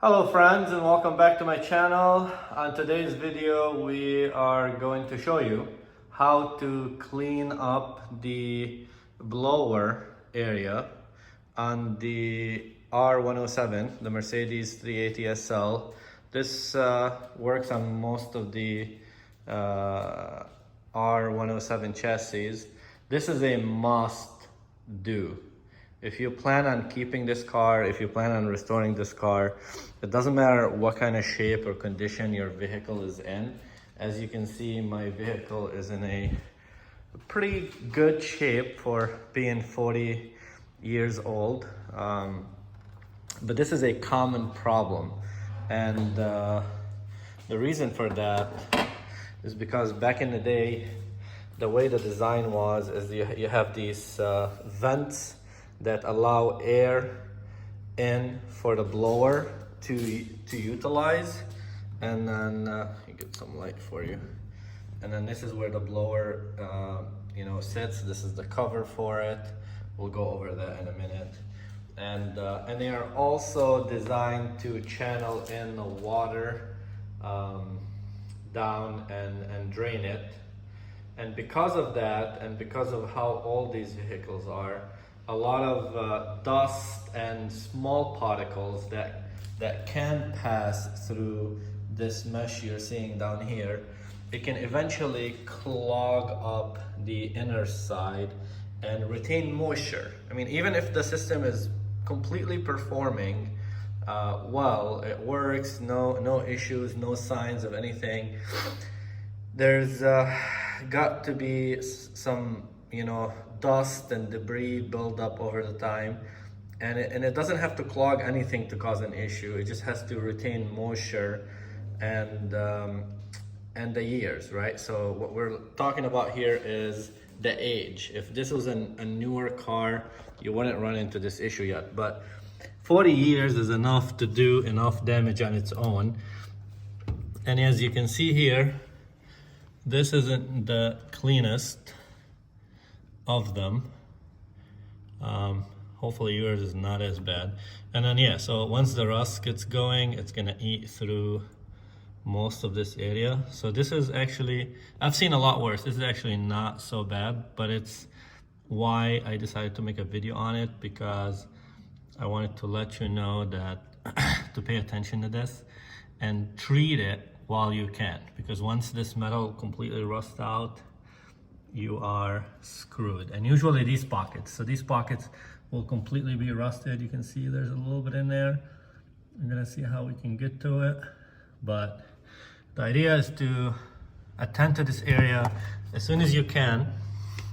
Hello friends and welcome back to my channel. On today's video we are going to show you how to clean up the blower area on the R107, the Mercedes 380 SL. This works on most of the R107 chassis. This is a must do. If you plan on keeping this car, if you plan on restoring this car, it doesn't matter what kind of shape or condition your vehicle is in. As you can see, my vehicle is in a pretty good shape for being 40 years old. But this is a common problem. And the reason for that is because back in the day, the way the design was is you have these vents that allow air in for the blower to utilize, and then you get some light for you, and then this is where the blower sits. This is the cover for it. We'll go over that in a minute. And they are also designed to channel in the water down and drain it. And because of that, and because of how old these vehicles are, a lot of dust and small particles that can pass through this mesh you're seeing down here, it can eventually clog up the inner side and retain moisture. I mean, even if the system is completely performing well, it works, no issues, no signs of anything, there's got to be some dust and debris build up over the time, and it doesn't have to clog anything to cause an issue. It just has to retain moisture and the years, right? So what we're talking about here is the age. If this was a newer car, you wouldn't run into this issue yet, but 40 years is enough to do enough damage on its own. And as you can see here, this isn't the cleanest of them. Hopefully yours is not as bad. And then yeah, so once the rust gets going, it's gonna eat through most of this area. So this is actually, I've seen a lot worse. This is actually not so bad, but it's why I decided to make a video on it, because I wanted to let you know that to pay attention to this and treat it while you can, because once this metal completely rusts out, you are screwed. And usually these pockets will completely be rusted. You can see there's a little bit in there. I'm gonna see how we can get to it, but the idea is to attend to this area as soon as you can.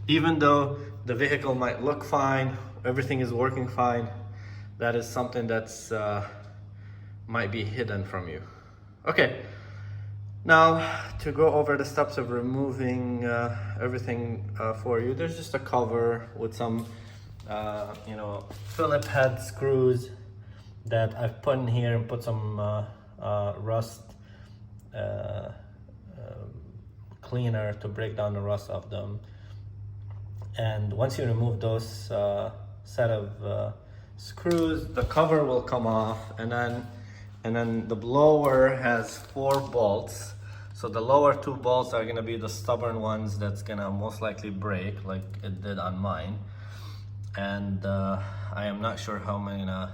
Even though the vehicle might look fine, everything is working fine, that is something that's might be hidden from you. Okay. Now, to go over the steps of removing everything for you, there's just a cover with some, Phillip head screws that I've put in here and put some rust cleaner to break down the rust of them. And once you remove those set of screws, the cover will come off, and then the blower has 4 bolts. So the lower 2 bolts are gonna be the stubborn ones that's gonna most likely break, like it did on mine. And I am not sure how I'm gonna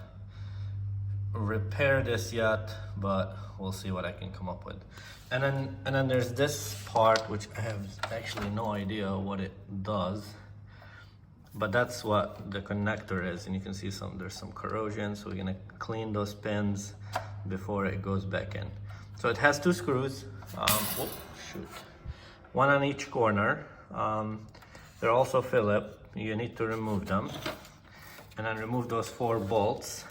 repair this yet, but we'll see what I can come up with. And then there's this part, which I have actually no idea what it does, but that's what the connector is. And you can see there's some corrosion, so we're gonna clean those pins before it goes back in. So it has 2 screws, one on each corner. They're also Phillip. You need to remove them, and then remove those 4 bolts.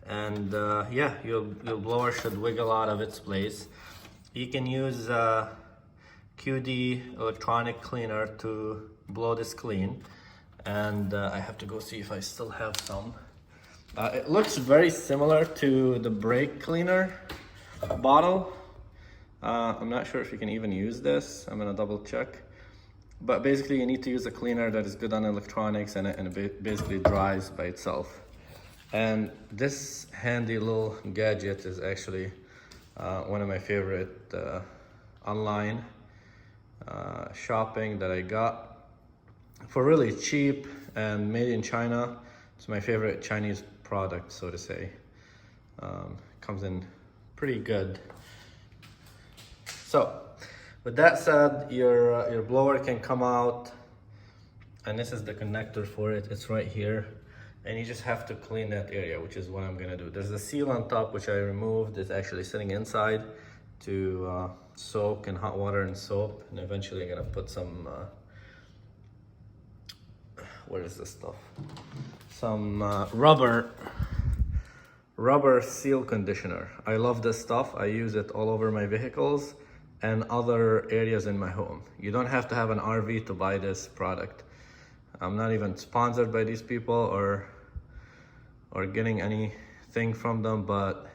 And yeah, your blower should wiggle out of its place. You can use QD electronic cleaner to blow this clean. And I have to go see if I still have some. It looks very similar to the brake cleaner bottle. I'm not sure if you can even use this. I'm gonna double check. But basically you need to use a cleaner that is good on electronics, and it basically dries by itself. And this handy little gadget is actually one of my favorite online shopping that I got for really cheap and made in China. It's my favorite Chinese product, so to say. Comes in pretty good. So, with that said, your blower can come out, and this is the connector for it. It's right here, and you just have to clean that area, which is what I'm gonna do. There's a seal on top, which I removed. It's actually sitting inside to soak in hot water and soap, and eventually I'm gonna put some, what is this stuff? Some rubber seal conditioner. I love this stuff. I use it all over my vehicles and other areas in my home. You don't have to have an RV to buy this product. I'm not even sponsored by these people or getting anything from them, but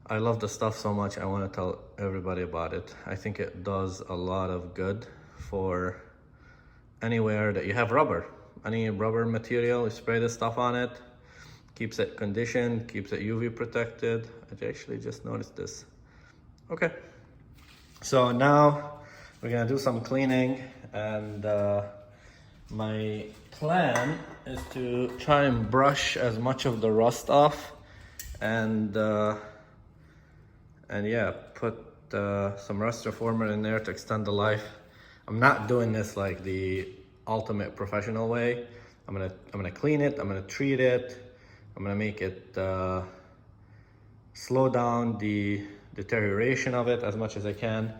I love the stuff so much. I want to tell everybody about it. I think it does a lot of good for anywhere that you have rubber. Any rubber material, you spray this stuff on it, keeps it conditioned, keeps it UV protected. I actually just noticed this. Okay, so now we're gonna do some cleaning, and my plan is to try and brush as much of the rust off, and yeah, put some rust reformer in there to extend the life. I'm not doing this like the ultimate professional way. I'm gonna clean it, I'm gonna treat it, I'm gonna make it slow down the deterioration of it as much as I can,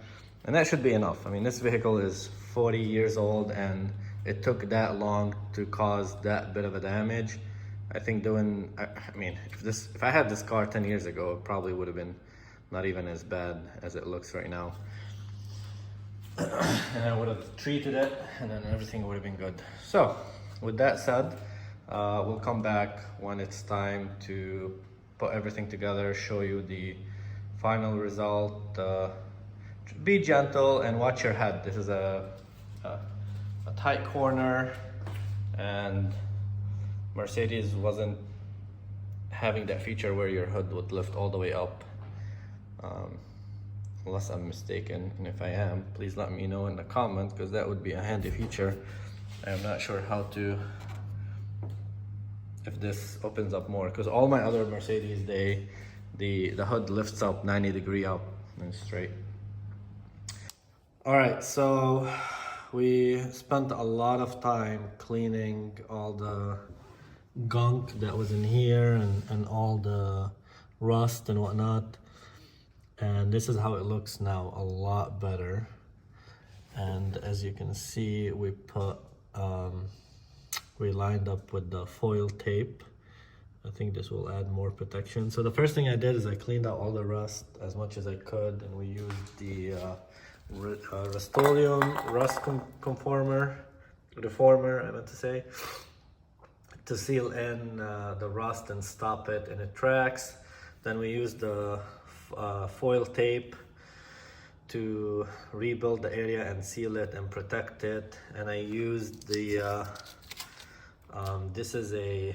and that should be enough. I mean, this vehicle is 40 years old, and it took that long to cause that bit of a damage. I think I mean, if I had this car 10 years ago, it probably would have been not even as bad as it looks right now. And I would have treated it, and then everything would have been good. So, with that said, we'll come back when it's time to put everything together, show you the final result. Be gentle and watch your head. This is a tight corner, and Mercedes wasn't having that feature where your hood would lift all the way up. Unless I'm mistaken, and if I am, please let me know in the comments, because that would be a handy feature. I'm not sure how to, if this opens up more, because all my other Mercedes, the hood lifts up 90 degrees up and straight. All right, so we spent a lot of time cleaning all the gunk that was in here and all the rust and whatnot. And this is how it looks now, a lot better. And as you can see, we lined up with the foil tape. I think this will add more protection. So the first thing I did is I cleaned out all the rust as much as I could, and we used the Rust-Oleum rust reformer, I meant to say, to seal in the rust and stop it in its tracks. Then we used the foil tape to rebuild the area and seal it and protect it. And I used the this is a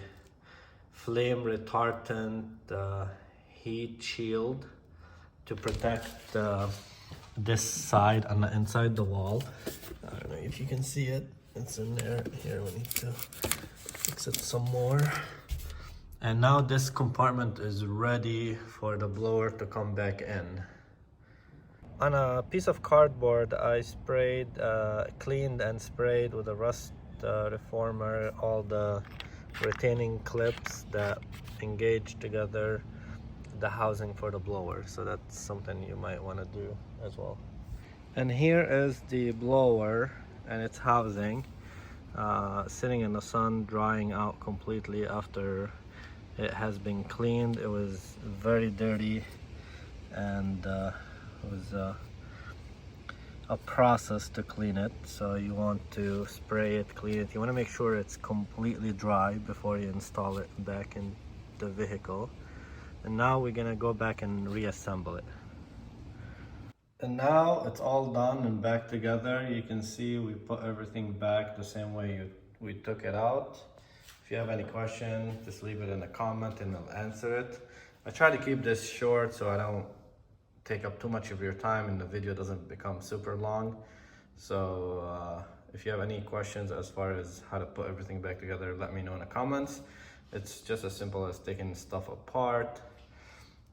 flame retardant heat shield to protect this side on the inside the wall. I don't know if you can see it, it's in there. Here, we need to fix it some more. And now this compartment is ready for the blower to come back in. On a piece of cardboard, I sprayed, cleaned and sprayed with a rust reformer all the retaining clips that engage together the housing for the blower. So that's something you might want to do as well. And here is the blower and its housing, sitting in the sun, drying out completely after it has been cleaned. It was very dirty, and it was a process to clean it. So you want to spray it, clean it. You want to make sure it's completely dry before you install it back in the vehicle. And now we're gonna go back and reassemble it. And now it's all done and back together. You can see we put everything back the same way we took it out. If you have any question, just leave it in a comment and I'll answer it. I try to keep this short so I don't take up too much of your time and the video doesn't become super long. So if you have any questions as far as how to put everything back together, let me know in the comments. It's just as simple as taking stuff apart.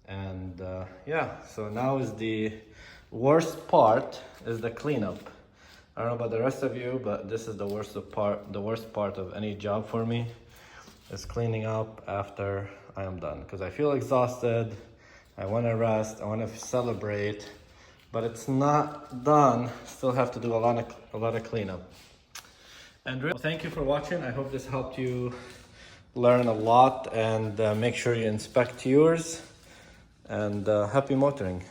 And yeah, so now is the worst part, is the cleanup. I don't know about the rest of you, but this is the worst part of any job for me, is cleaning up after I am done, because I feel exhausted. I want to rest, I want to celebrate, but it's not done. Still have to do a lot of cleanup. And thank you for watching. I hope this helped you learn a lot, and make sure you inspect yours. And happy motoring.